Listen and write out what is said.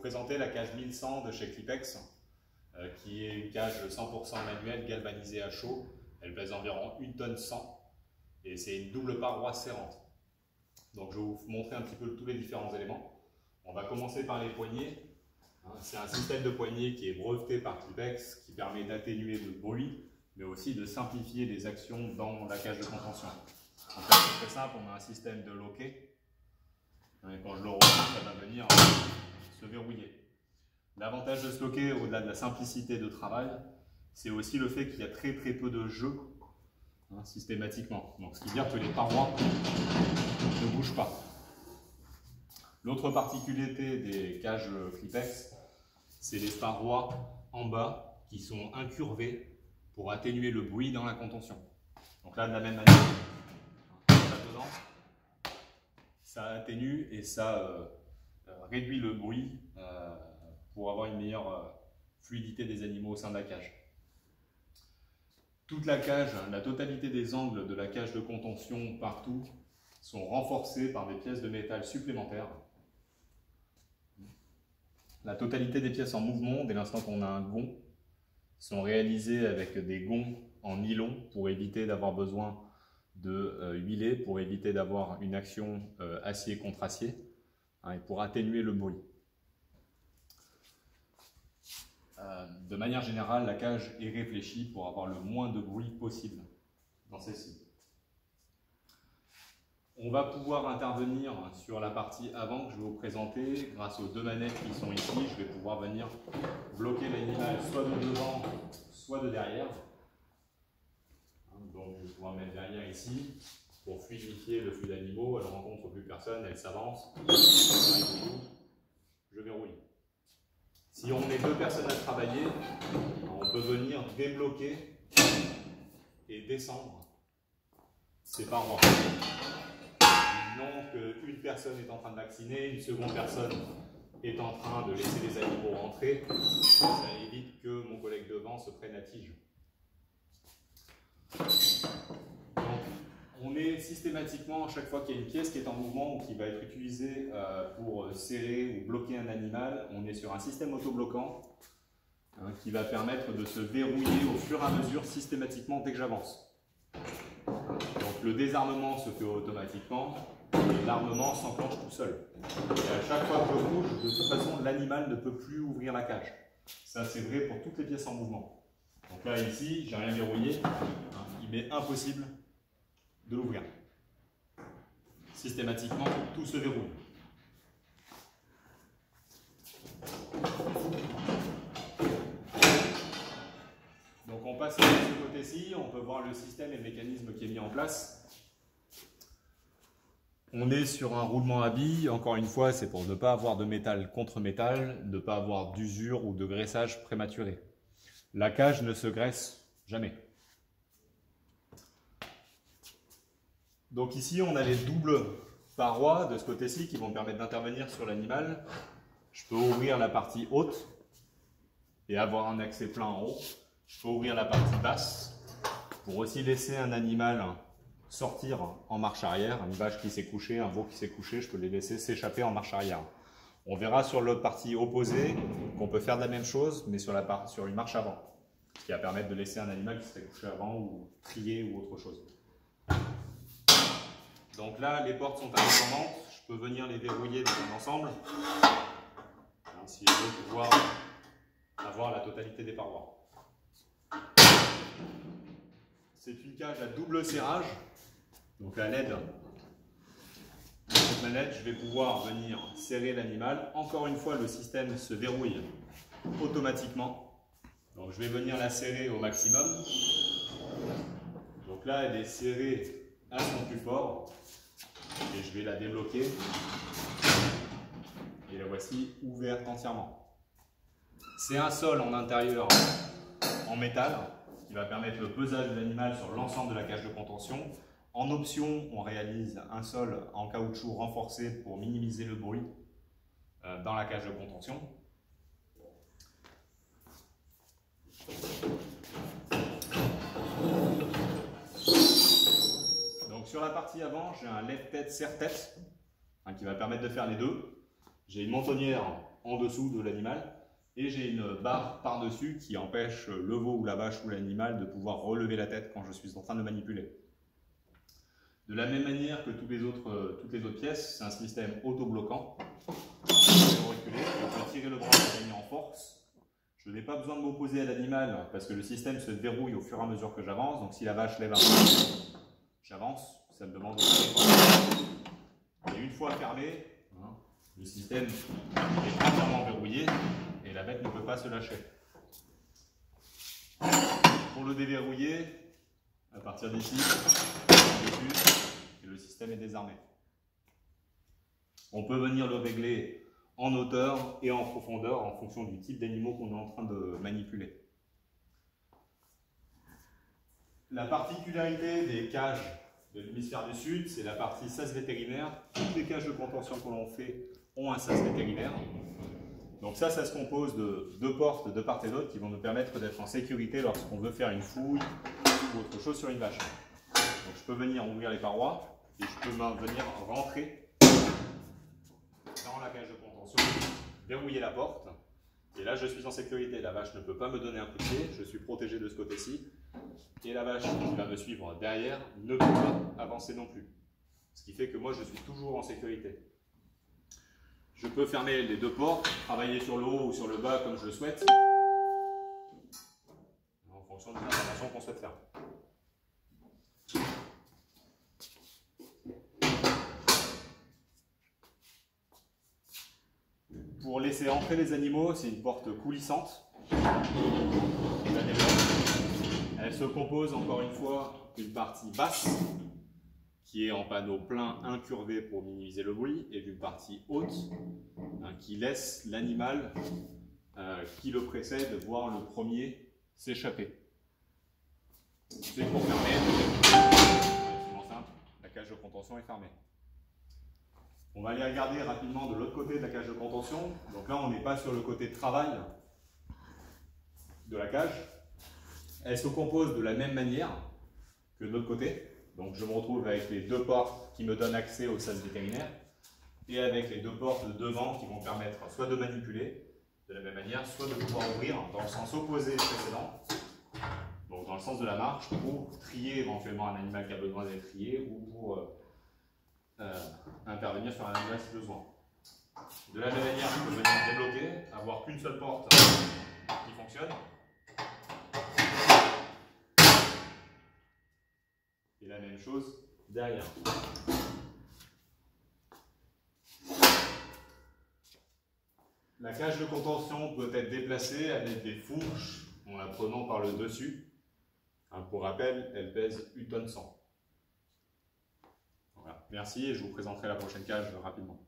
présenter la cage 1100 de chez Clipex, qui est une cage 100% manuelle galvanisée à chaud. Elle pèse environ 1 tonne 100 et c'est une double paroi serrante. Donc je vais vous montrer un petit peu tous les différents éléments. On va commencer par les poignées. C'est un système de poignée qui est breveté par Clipex, qui permet d'atténuer le bruit, mais aussi de simplifier les actions dans la cage de contention. Donc là, c'est très simple, on a un système de loquet. Et quand je le relâche, ça va venir se verrouiller. L'avantage de ce loquet, au-delà de la simplicité de travail, c'est aussi le fait qu'il y a très peu de jeu systématiquement. Donc, ce qui veut dire que les parois ne bougent pas. L'autre particularité des cages Clipex, c'est les parois en bas qui sont incurvées pour atténuer le bruit dans la contention. Donc là, de la même manière, dedans, ça atténue et ça réduit le bruit pour avoir une meilleure fluidité des animaux au sein de la cage. Toute la cage, la totalité des angles de la cage de contention partout sont renforcés par des pièces de métal supplémentaires. La totalité des pièces en mouvement, dès l'instant qu'on a un gond, sont réalisées avec des gonds en nylon pour éviter d'avoir besoin de huiler, pour éviter d'avoir une action acier contre acier et pour atténuer le bruit. De manière générale, la cage est réfléchie pour avoir le moins de bruit possible dans celle-ci. On va pouvoir intervenir sur la partie avant que je vais vous présenter. Grâce aux deux manettes qui sont ici, je vais pouvoir venir bloquer l'animal soit de devant, soit de derrière. Donc je vais pouvoir mettre derrière ici pour fluidifier le flux d'animaux. Elle ne rencontre plus personne, elle s'avance. Je verrouille. Si on est deux personnes à travailler, on peut venir débloquer et descendre ces parois. Imaginons qu'une personne est en train de vacciner, une seconde personne est en train de laisser les animaux rentrer. Ça évite que mon collègue devant se prenne à tige. Donc, on est systématiquement, à chaque fois qu'il y a une pièce qui est en mouvement ou qui va être utilisée pour serrer ou bloquer un animal, on est sur un système autobloquant qui va permettre de se verrouiller au fur et à mesure systématiquement dès que j'avance. Donc le désarmement se fait automatiquement et l'armement s'enclenche tout seul. Et à chaque fois que je bouge, de toute façon, l'animal ne peut plus ouvrir la cage. Ça, c'est vrai pour toutes les pièces en mouvement. Donc là, ici, j'ai rien verrouillé. Il m'est impossible de l'ouvrir. Systématiquement, tout se verrouille. Donc on passe de ce côté-ci, on peut voir le système et le mécanisme qui est mis en place. On est sur un roulement à billes, encore une fois, c'est pour ne pas avoir de métal contre métal, ne pas avoir d'usure ou de graissage prématuré. La cage ne se graisse jamais. Donc ici, on a les doubles parois de ce côté-ci qui vont me permettre d'intervenir sur l'animal. Je peux ouvrir la partie haute et avoir un accès plein en haut. Je peux ouvrir la partie basse pour aussi laisser un animal sortir en marche arrière. Une vache qui s'est couchée, un veau qui s'est couché, je peux les laisser s'échapper en marche arrière. On verra sur l'autre partie opposée qu'on peut faire de la même chose, mais sur une marche avant. Ce qui va permettre de laisser un animal qui serait couché avant ou trié ou autre chose. Donc là, les portes sont indépendantes. Je peux venir les verrouiller dans un ensemble. Si je veux pouvoir avoir la totalité des parois. C'est une cage à double serrage. Donc à l'aide de cette manette, je vais pouvoir venir serrer l'animal. Encore une fois, le système se verrouille automatiquement. Donc je vais venir la serrer au maximum. Donc là, elle est serrée à son plus fort. Et je vais la débloquer. Et la voici ouverte entièrement. C'est un sol en intérieur en métal qui va permettre le pesage de l'animal sur l'ensemble de la cage de contention. En option, on réalise un sol en caoutchouc renforcé pour minimiser le bruit dans la cage de contention. Donc sur la partie avant, j'ai un lève-tête, serre-tête qui va permettre de faire les deux. J'ai une mentonnière en dessous de l'animal et j'ai une barre par-dessus qui empêche le veau ou la vache ou l'animal de pouvoir relever la tête quand je suis en train de le manipuler. De la même manière que toutes les autres pièces, c'est un système auto-bloquant. Je vais reculer, je vais tirer le bras pour gagner en force. Je n'ai pas besoin de m'opposer à l'animal parce que le système se verrouille au fur et à mesure que j'avance. Donc si la vache lève un peu, j'avance, ça me demande de fermer. Et une fois fermé, le système est entièrement verrouillé et la bête ne peut pas se lâcher. Pour le déverrouiller, à partir d'ici, et le système est désarmé. On peut venir le régler en hauteur et en profondeur en fonction du type d'animaux qu'on est en train de manipuler. La particularité des cages de l'hémisphère du Sud, c'est la partie sas vétérinaire. Toutes les cages de contention que l'on fait ont un sas vétérinaire. Donc ça se compose de 2 portes de part et d'autre qui vont nous permettre d'être en sécurité lorsqu'on veut faire une fouille ou autre chose sur une vache. Donc je peux venir ouvrir les parois et je peux venir rentrer dans la cage de contention, verrouiller la porte et là je suis en sécurité. La vache ne peut pas me donner un coup de pied, je suis protégé de ce côté-ci et la vache qui va me suivre derrière ne peut pas avancer non plus. Ce qui fait que moi je suis toujours en sécurité. Je peux fermer les 2 portes, travailler sur le haut ou sur le bas comme je le souhaite, en fonction de l'intervention qu'on souhaite faire. Pour laisser entrer les animaux, c'est une porte coulissante. Elle se compose encore une fois d'une partie basse, qui est en panneau plein incurvé pour minimiser le bruit, et d'une partie haute, qui laisse l'animal qui le précède voir le premier s'échapper. C'est pour fermer, c'est simple, la cage de contention est fermée. On va aller regarder rapidement de l'autre côté de la cage de contention. Donc là, on n'est pas sur le côté travail de la cage. Elle se compose de la même manière que de l'autre côté. Donc je me retrouve avec les 2 portes qui me donnent accès au sas vétérinaire et avec les 2 portes de devant qui vont permettre soit de manipuler de la même manière, soit de pouvoir ouvrir dans le sens opposé précédent, donc dans le sens de la marche, pour trier éventuellement un animal qui a besoin d'être trié ou pour intervenir sur un animal si besoin. De la même manière, je peux venir débloquer, avoir qu'une seule porte qui fonctionne. Et la même chose derrière. La cage de contention peut être déplacée avec des fourches en la prenant par le dessus. Pour rappel, elle pèse 1 tonne 100. Voilà. Merci et je vous présenterai la prochaine cage rapidement.